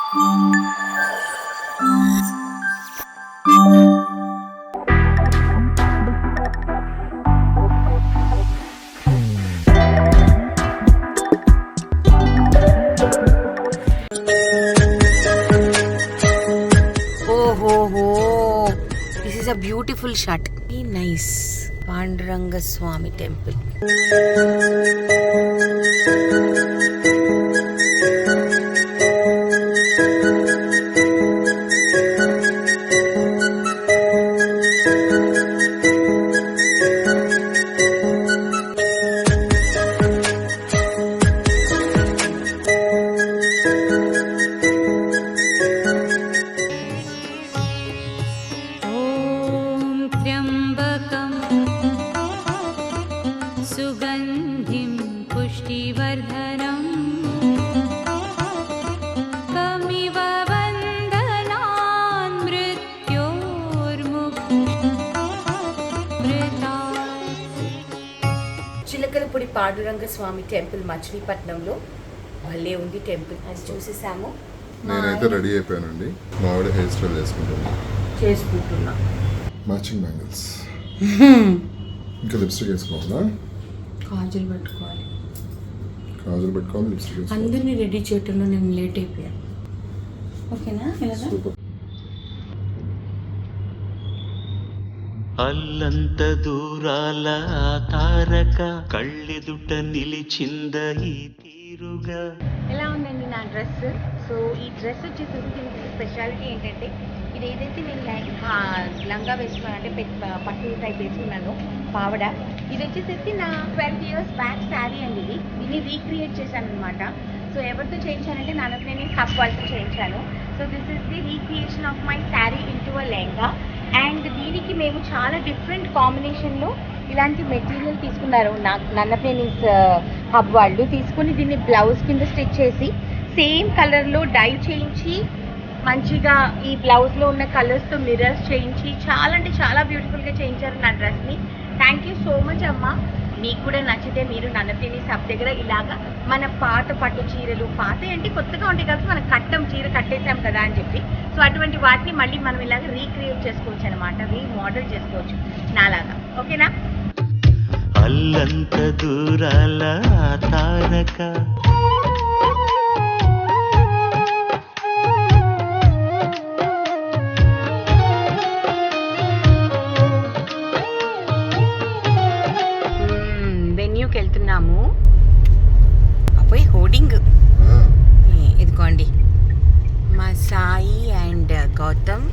This is a beautiful shot. Very nice. Panduranga Swami temple. सुगन्धिं पुष्टिवर्धनम् कमिव वन्दनान् मृत्योर्मुक्ता. చిలకలపూడి పాండురంగ స్వామి temple మచిలీపట్నంలో భలే ఉంది టెంపుల్. అది చూసేసాము. నేనైతే రెడీ అయిపోయానండి. మా ఆవిడ హెయిర్ స్టైల్ చేసుకుంటున్నా. Matching bangles. ఇంకా లిప్స్టిక్ వేసుకోవాలా? కాజల్ పెట్టుకోవాలి, లిప్స్టిక్ వేసుకోవాలి. అందరినీ రెడీ చేయటంలో నేను లేట్ అయిపోయాను. ఓకేనా? అల్లంత దూరాల తారక కళ్ళెదుట నిలిచింద ఈ తీరుగా. ఎలా ఉందండి నా డ్రెస్? సో ఈ డ్రెస్ వచ్చేసి దీనికి స్పెషాలిటీ ఏంటంటే, ఇది ఏదైతే నేను లంగా వేసుకున్నాను అంటే పట్టు టైప్ వేసుకున్నాను పావడ, ఇది వచ్చేసరికి నా 12 years బ్యాక్ శారీ అండి. దీన్ని రీక్రియేట్ చేశాను అనమాట. సో ఎవరితో చేయించానంటే నేను హబ్ వాళ్ళతో చేయించాను. So this is the recreation of my sari into a lehenga. And దీనికి మేము చాలా డిఫరెంట్ కాంబినేషన్లో ఇలాంటి మెటీరియల్ తీసుకున్నారు. నన్నపేనీస్ హబ్ వాళ్ళు తీసుకుని దీన్ని బ్లౌజ్ కింద స్టిచ్ చేసి సేమ్ కలర్లో డై చేయించి మంచిగా ఈ బ్లౌజ్లో ఉన్న కలర్స్తో మిర్రర్స్ చేయించి చాలా అంటే చాలా బ్యూటిఫుల్గా చేయించారు నా డ్రెస్ని. థ్యాంక్ యూ సో మచ్ అమ్మ. మీకు కూడా నచ్చితే మీరు నన్నపేని సబ్ దగ్గర ఇలాగా మన పాత పట్టు చీరలు, పాత అంటే కొత్తగా ఉంటాయి కదా, మనం కట్టం చీర కట్టేసాం కదా అని చెప్పి, సో అటువంటి వాటిని మళ్ళీ మనం ఇలాగ రీక్రియేట్ చేసుకోవచ్చు అనమాట, రీమోడల్ చేసుకోవచ్చు నాలాగా. ఓకేనా? అల్లంత దూరాల తారక వెన్యూకి వెళ్తున్నాము. అప్పుడు హోర్డింగ్ ఇదిగోండి, మా సాయి అండ్ గౌతమ్.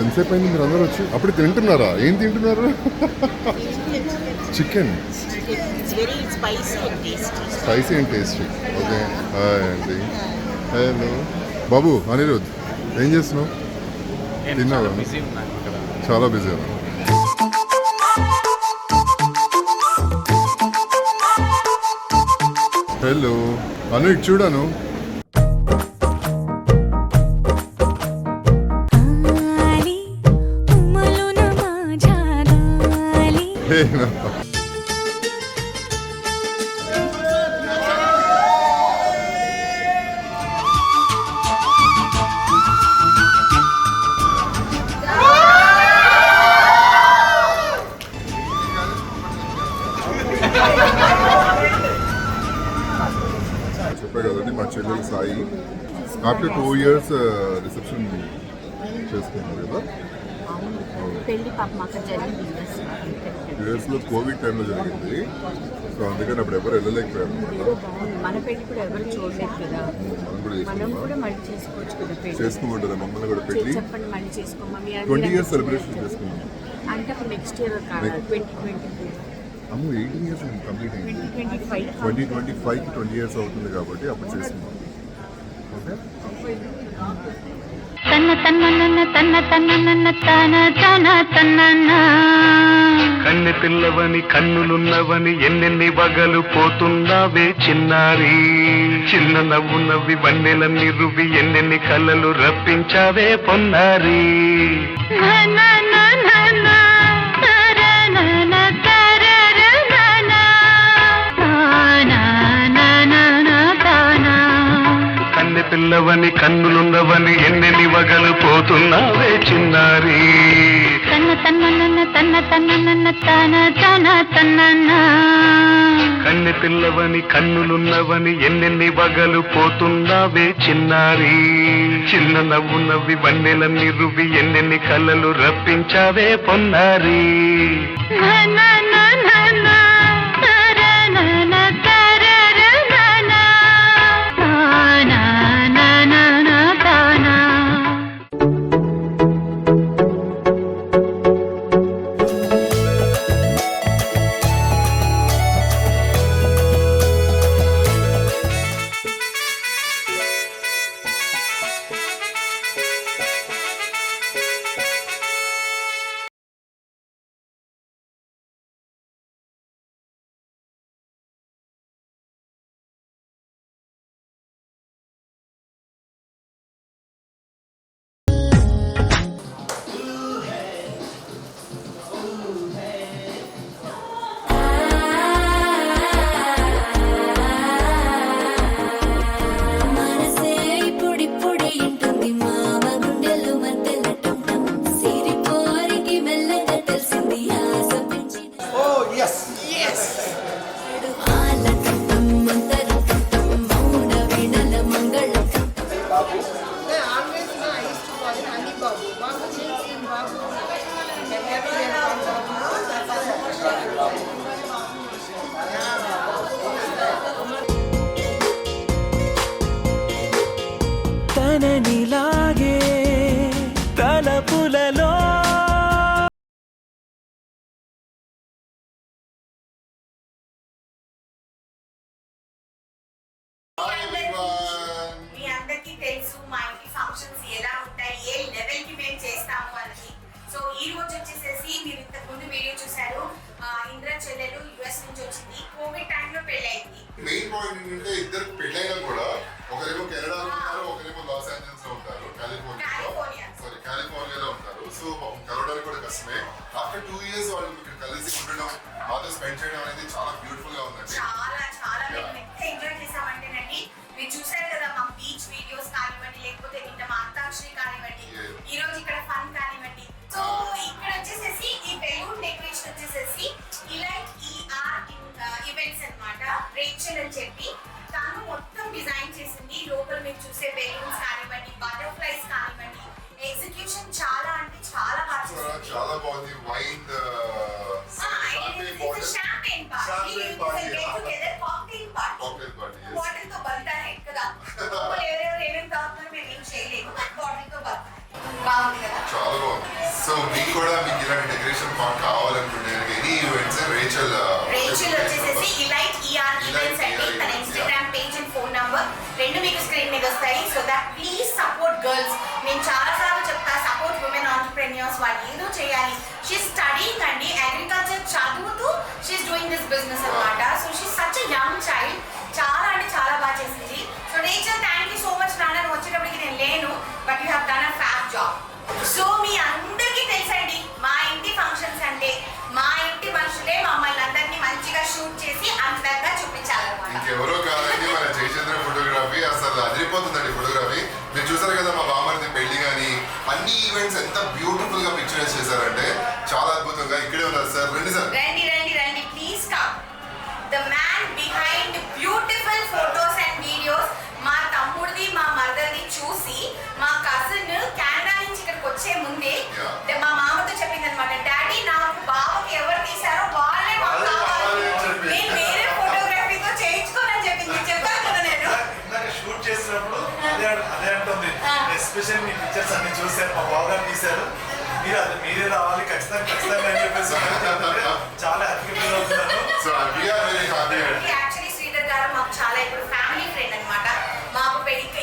ఎంతసేపు అయింది మీరు అందరూ వచ్చి? అప్పుడు తింటున్నారా? ఏం తింటున్నారు? Chicken. Spicy and tasty. Okay. Hi అండి. హలో బాబు. అనిరుద్, ఏం చేస్తున్నావు? తిన్నావా? చాలా బిజీ ఉన్నా. హలో అను, చూడాను. చెప్పే కదండి మా చెల్లెలు సాయి ఆఫ్టర్ 2 years రిసెప్షన్ చేసుకున్నారు కదా. పెళ్లి పాప మాకు జరిగింది యూఎస్లో కోవిడ్ టైంలో జరిగింది. సో అందుకని అప్పుడు ఎవరు వెళ్ళలేకపోయారు అనమాట. మన పెళ్లి కూడా ఎవరు చూడలేదు కదా, మనం కూడా మళ్ళీ చేసుకోవచ్చు కదా. చేసుకోమంటారా మమ్మల్ని కూడా పెళ్లి? చెప్పండి, మళ్ళీ చేసుకోమా. 20 years సెలబ్రేషన్ చేసుకున్నాం అంటే అప్పుడు నెక్స్ట్ ఇయర్ కాదు, 2024. అమ్ము 18 years కంప్లీట్ అయింది. 2025కి 20 years అవుతుంది కాబట్టి అప్పుడు చేసుకున్నాం. ఓకే. తన్న తన్న తన్న తన్న తన్న తన తన తన్న కన్నె పిల్లవని కన్నులున్నవని ఎన్నెన్ని వగలు పోతున్నావే చిన్నారి, చిన్న నవ్వు నవ్వి వన్నెలన్నీ రువ్వి ఎన్నెన్ని కళ్ళలు రప్పించావే పొన్నారి. కన్నె పిల్లవని కన్నులున్నవని ఎన్నెన్ని వగలు పోతున్నావే చిన్నారి. కన్నె పిల్లవని కన్నులున్నవని ఎన్నెన్ని వగలు పోతున్నావే చిన్నారి, చిన్న నవ్వు నవ్వి వన్నెలన్నీ రువ్వి ఎన్నెన్ని కళ్ళలు రప్పించావే పొన్నారి. తననిలాగే తలపులలో మీ అందరికీ తెలుసు మా ఇంటి ఫంక్షన్స్ ఎలా ఉంటాయి, ఏ లెవెల్ కి మేము చేస్తాము అని. సో ఈ రోజు వచ్చేసేసి మీరు ఇంతకు ముందు వీడియో చూసారు, ఇంద్ర చెల్లెలు యుఎస్ నుంచి వచ్చింది. కోవిడ్ టైంలో పెళ్ళైంది. మెయిన్ పాయింట్ ఏంటంటే ఇద్దరు పెళ్ళైనా కూడా ఒకరేమో కెనడాలో ఉంటారు, ఒకరేమో లాస్ ఏంజల్స్ లో ఉంటారు, కాలిఫోర్నియాలో ఉంటారు. సో కలవడానికి కూడా కష్టమే. ఆఫ్టర్ 2 years వాళ్ళు ఇక్కడ కలిసి ఉండడం, మాతో స్పెండ్ చేయడం అనేది చాలా బ్యూటిఫుల్ గా ఉందండి. చాలా చాలా మేము ఎంత ఎంజాయ్ చేసామంటేనండి, మీరు చూసారు కదా మా బీచ్ వీడియోస్ కానివ్వండి, లేకపోతే నిన్న మా అంతాక్షరి కానివ్వండి, ఈ రోజు ఇక్కడ ఫన్ కానివ్వండి. సో ఇక్కడ వచ్చేసేసి ఈ బెలూన్ డెకరేషన్ వచ్చేసేసి ఇలైట్ ఈవెంట్స్ అన్నమాట. రేచల్ అని చెప్పి తను మొత్తం డిజైన్ చేసింది. లోపల మీరు చూసే బెలూన్స్ కానివ్వండి, బటర్ఫ్లైస్ కానివ్వండి, ఎగ్జిక్యూషన్ చాలా అంటే చాలా బాగా చేసింది. చాలా బాగుంది. వైన్ షాంపెయిన్ పార్టీ, బాటిల్ తో బంతా హై కదా. ఎవరెవరు ఏమేమి తాగుతున్నారు మేము ఏం చేయలేము, బాటిల్ తో బంతా బాగుంది కదా, చాలా బాగుంది. సో మీకు కూడా మీకు ఇలాంటి డెకరేషన్ పార్ట్ కావాలనుకుంటే ఎనీ ఈవెంట్స్ రేచల్ వచ్చేసేసి ఇలైట్ ఈవెంట్స్ అండి. తన Instagram page and phone number రెండు మీకు స్క్రీన్ మీద వస్తాయి. So that please support girls. నేను చాలా సార్లు చెప్తా, సపోర్ట్ ఉమెన్ ఆంటర్ప్రెన్యూర్స్. వాళ్ళు ఏదో చేయాలి. షీ స్టడీయింగ్ అండి, అగ్రికల్చర్ చదువుతూ షీఈస్ డూయింగ్ దిస్ బిజినెస్ అన్నమాట. So she such a young child. చాలా అంటే చాలా బాగా చేసింది. So Rachel thank you so much నాన్న, నువ్వు వచ్చేటప్పటికి నేను లేను, but you have done a fab job. So మీ అందరికీ తెలుసండి, మా ఇంటి ఫంక్షన్స్ అంటే మా ఇంటి మనుషులే మమ్మల్ని అందరినీ మంచిగా షూట్ చేసి అందంగా చూపించాలన్నమాట. ఇంకెవరో కాదండి మన జయచంద్ర ఫోటోగ్రఫీ. అసలు అదిరిపోతుందండి ఫోటోగ్రఫీ. మీరు చూసారు కదా మా బామ్మర్ది పెళ్లి కానీ అన్ని ఈవెంట్స్ ఎంత బ్యూటిఫుల్ గా పిక్చరైజ్ చేశారంటే చాలా అద్భుతంగా. ఇక్కడే ఉన్నారు సార్, రండి సార్. రండి రండి రండి, please come. The man behind beautiful photos and videos. మా తమ్ముడిది మా మదర్ది చూసి మా కజిన్ కెనడా నుంచి ఇక్కడికి వచ్చే ముందే మా మామతో చెప్పింది అనమాట, డాడీ నాకు బావకి ఎవరు తీసారో వాళ్ళే మాకు కావాలి, నేను వేరే ఫోటోగ్రఫీతో చేయించుకోనని చెప్పింది. చెప్పాను కదా నేను షూట్ చేసినప్పుడు అదే అంటుంది. ఎస్పెషల్ మీ పిక్చర్స్ అన్ని చూసారు, మా బావగారు తీశారు, మీరే రావాలి ఖచ్చితంగా అని చెప్పేసి చాలా హ్యాపీ ఫీల్ అవుతున్నాను. సో యాక్చువల్లీ శ్రీధర్ గారు మాకు చాలా ఇప్పుడు ఫ్యామిలీ ఫ్రెండ్ అనమాట. మాకు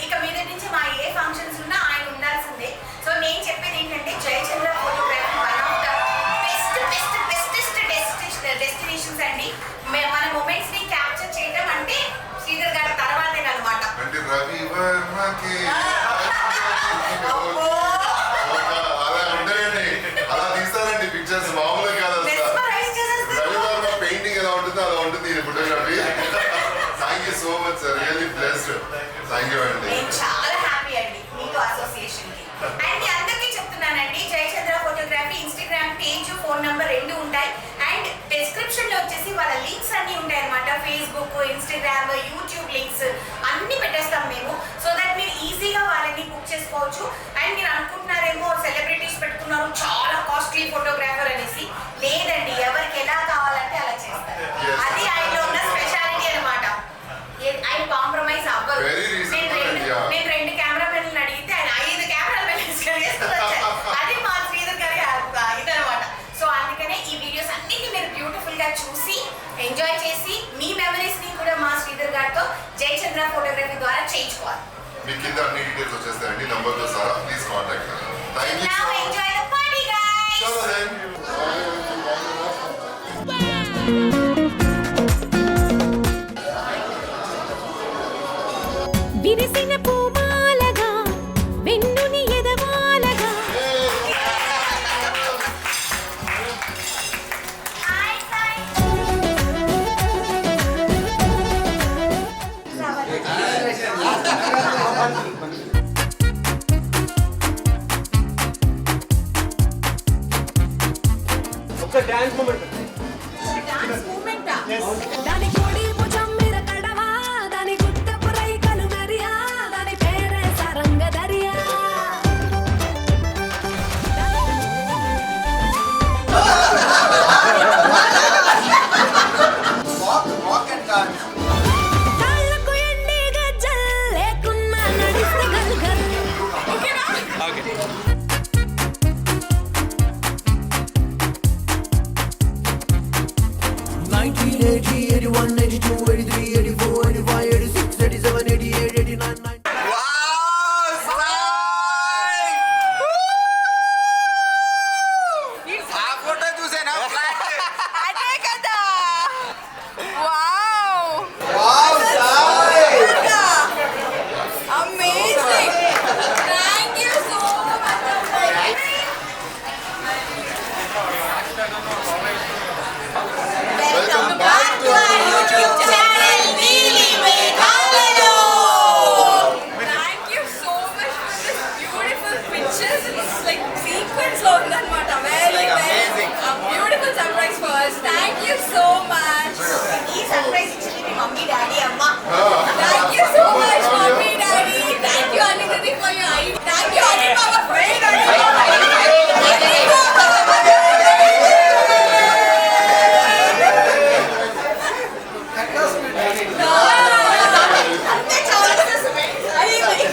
ఇక మీద నుంచి మా ఏ ఫంక్షన్స్ ఉన్నా ఆయన ఉండాల్సిందే. సో నేను చెప్పేది ఏంటంటే Jayachandra photography one of the best thank you అండి. నేను చాలా హ్యాపీ అండి మీతో అసోసియేషన్ కి. అండ్ మీ అందరికీ చెప్తున్నానండి, Jayachandra photography Instagram page, phone number 2 ఉంటాయి. అండ్ డిస్క్రిప్షన్ లో వచ్చేసి వాళ్ళ లింక్స్ అన్ని ఉంటాయి అన్నమాట. ఫేస్బుక్, ఇన్స్టాగ్రామ్, యూట్యూబ్ లింక్స్ అన్ని పెట్టేస్తాం మేము. సో దట్ మీరు ఈజీగా వాళ్ళని బుక్ చేసుకోవచ్చు. అండ్ మీరు అనుకుంటున్నారేమో సెలబ్రిటీస్ పెట్టుకున్నారు చాలా కాస్ట్లీ ఫోటోగ్రాఫర్ అనేసి. లేదండి, ఎవరికి ఎలా కావాలంటే అలా చేస్తారు. అది ఆయనలో ఉన్న స్పెషాలిటీ అనమాట. ఆయన కాంప్రమైజ్ అవ్వరు. నేను 2 కెమెరామెన్లను అడిగితే ఆయన 5 కెమెరాలు వేసుకొని వచ్చారు. అది మా శ్రీధర్ గారి ఇదనమాట. సో అందుకనే ఈ వీడియోస్ అన్నిటిని మీరు బ్యూటిఫుల్ గా చూసి ఎంజాయ్ చేసి మీ మెమరీస్ ని కూడా మా శ్రీధర్ గారితో జయచంద్ర ఫోటోగ్రఫీ ద్వారా చేయించుకోవాలి. మీ కింద అన్ని డీటెయిల్స్ వచ్చేస్తాయండి నంబర్తో సహా. Please contact. Thank you. Now enjoy the party, guys. చలో దెన్. విరిసిన పూమాలగా వెన్నుని ఎదవాలగా Hi, guys. Dance movement. Dance movement ఆ? దాని కొడి భుజం మీద కడవా దాని గుట్టపు రైకలు మరియా దాని పేరే సరంగ దరియా కాళ్ళకు ఎండి గజ్జల్ లేకున్నా నడిస్తే గల్గల్. ఓకేనా? అదే కదా. Wow, amazing. Thank you so much. Welcome back to our YouTube channel, Neeli Meghalaya. Thank you so much for this beautiful pictures. It's like sequence లో ఉందన్నమాట. Very beautiful surprise for us. Thank you so much. ఈ surprise ఇచ్చింది మీ mummy, daddy, అమ్మ. Thank you so much, mommy, daddy. Thank you, Anindati, for your idea. Thank you, Anil Baba, for your అంతే చాలా అయ్యింది.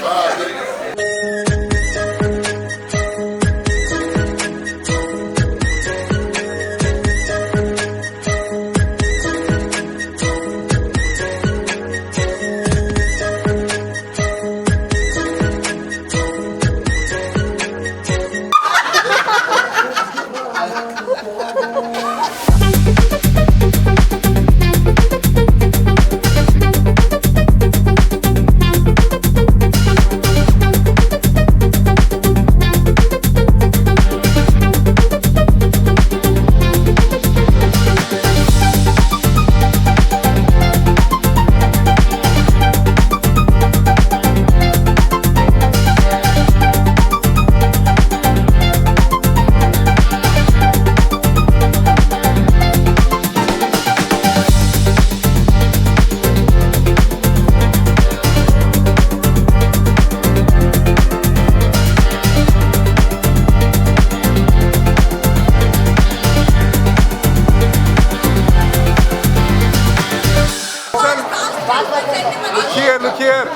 Look here.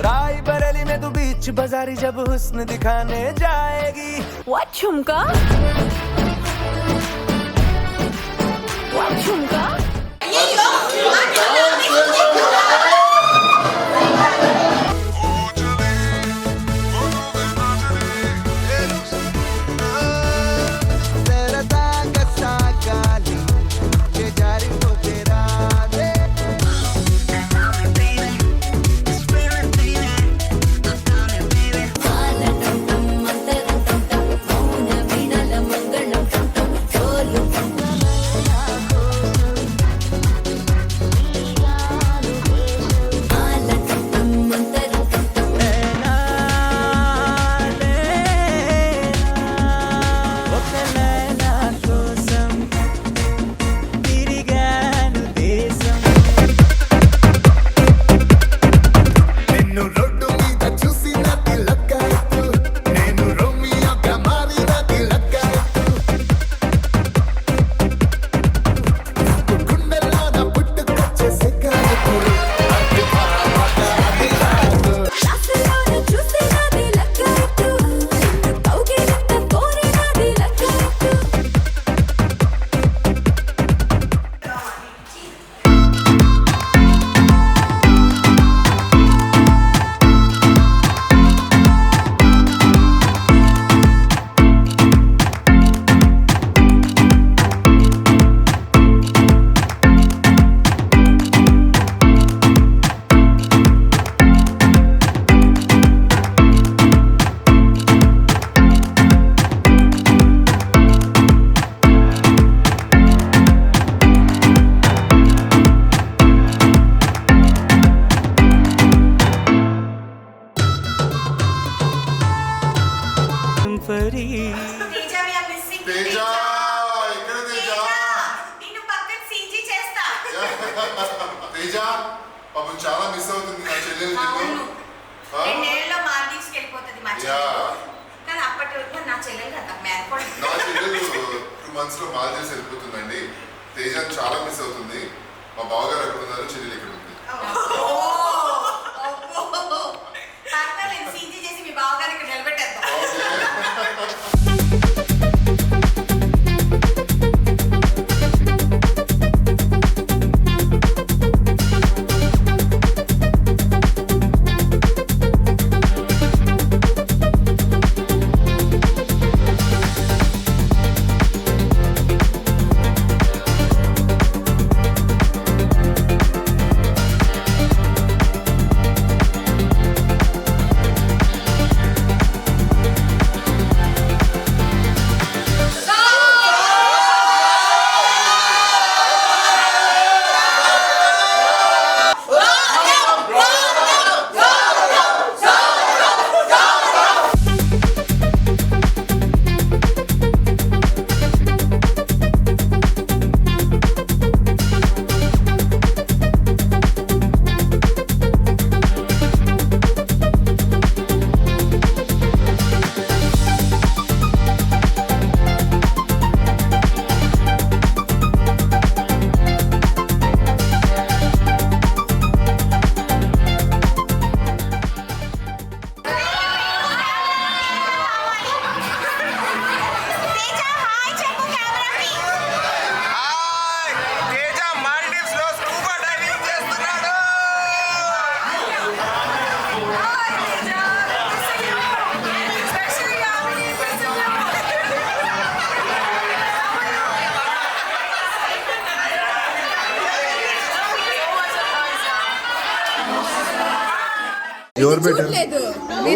Rae Bareli में तू बीच बाजारी जब हुस्न दिखाने जाएगी. What झुमका? What झुमका? అయ్యయ్యో, फरी Teja we are missing Teja ఇక్కడ తేజ నిన్ను పక్కన సీజీ చేస్తా. తేజ పాపం చాలా మిస్ అవుతుంది నా చెల్లెలు అవును. నిన్ను. ఆ? 2 నెలల్లో మాల్దీవ్స్కి వెళ్ళిపోతుంది మా చెల్లెలు. Yeah. కానీ అప్పటి వరకు నా చెల్లెలు కదా మేనకోడలు. నా చెల్లెలు 2 months లో మాల్దీవ్స్ వెళ్ళిపోతుందండి. తేజ చాలా మిస్ అవుతుంది. మా బావగారు ఎక్కడ ఉన్నారు, చెల్లెలు ఇక్కడ ఉంది. పర్వాలేదు, సీజీ చేసి మీ బావగారు ఇక్కడ నిలబెట్టేద్దాం. తేజ హాయ్ చెప్పు కెమెరాకి. తేజ మాల్దీవ్స్ లో స్కూబా డైవింగ్ చేస్తున్నాడు. ఎవరు పెట్టారు?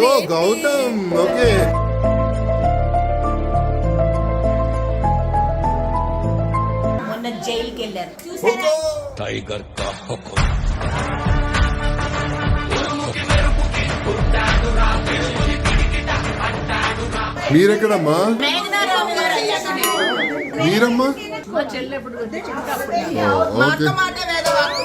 ఓ గౌతమ్, ఓకే. మొన్న జైలుకి వెళ్ళారు చూసారా? टाइगर का हुक्म మీరెక్కడమ్మా? మేఘనారావు గారు అయ్యాకనే. మీరమ్మా? మా చెల్లెప్పుడు ఓ, ఓకే. మాట వేదవాకు.